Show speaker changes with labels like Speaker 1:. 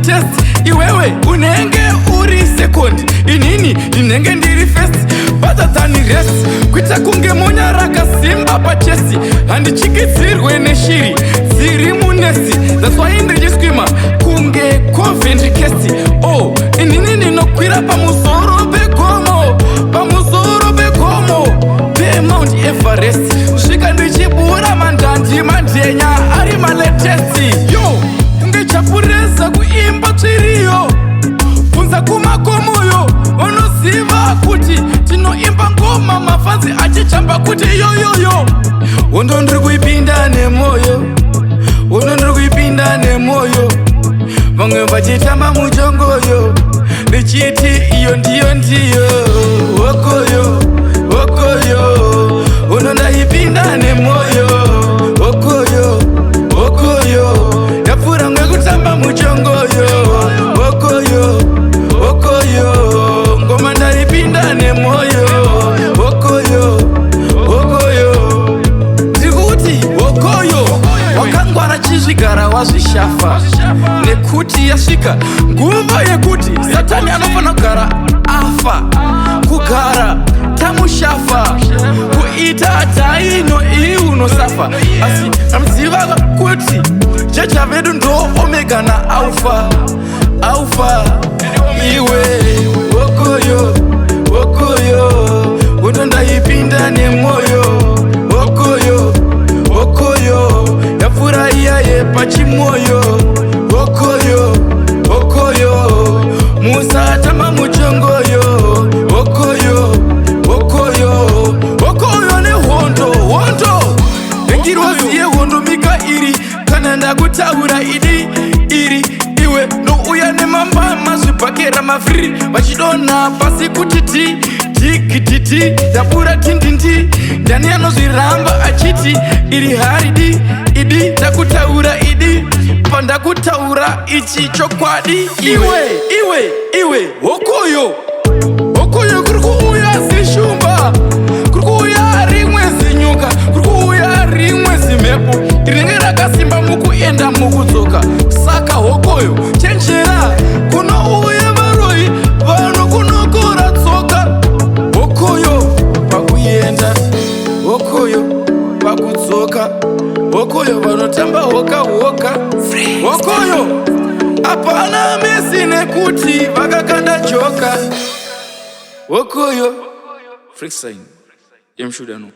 Speaker 1: test. Iwewe unenge uri second, inini inenge ndiri first. Better than the rest. Kwita kunge monya raka simba pa chesi. Handi chiki zirwe neshiri ziri munesi. That's why indri screamer kunge convent kesi. Oh, inini nino kwira pa musoro bekomo, pa musoro bekomo, be Mount Everest. Shika ndichibura mandandi mandenya ari maletesi. Yo, kunge chapureza kuimba tsiriyo. Funza kumakomoyo, onoziva kuti tinoimba ngoma mafanzi achichamba kuti yoyoyo. Wondo ndiri kuipinda nemoyo, wondo ndiri kuipinda nemoyo. Vamwe vachitamba muchongoyo, ndichiti iyo ndiyo ndiyo. Wokoyo, wokoyo, wondo ndaipinda nemoyo. Wokoyo, wokoyo, yapfura mwe kutamba muchongoyo. Wokoyo, wokoyo, ngoma ndaipinda nemoyo. Wokoyo, wokoyo, ndikuti wokoyo wakangwara chizvigara wazvishafa. Nekuti yasvika nguva yekuti Satani anofana kugara afa. Kugara tamushafa, kuita taino ii unosafa. Asi amziva kuti Jecha vedu ndo omega na alpha. Alpha iwe wokoyo, wokoyo, wondo ndaipinda nemoyo. Wokoyo, wokoyo, yapfurahia yepachimoyo. Wokoyo, wokoyo, musatamba muchongoyo. Wokoyo, wokoyo, wokoyo ne hondo, hondo. Engirwaziye hondo mika iri, kana ndakutaura idi iri. Iwe no uya nemamba mazvipakera mafriri. Vachidona pasi kuti ti, tikititi, yapura tindindi. Ndani anozviramba achiti iri haridi, idi ndakutaura idi. Pandakutaura ichi chokwadi. Iwe, wokoyo, wokoyo kurikuuya zishumba. Kurikuuya rimwe zinyuka, kurikuuya rimwe zimhepo. Rinenge rakasimba mukuenda mukudzoka. Saka wokoyo chenjera, kunouya varoi vano kunokora tsoka. Wokoyo pakuyenda, wokoyo pakudzoka. Wokoyo vanotamba hoka hoka. Wokoyo apana mesi nekuti vakakanda joka. Wokoyo Freak sign Yemshudano.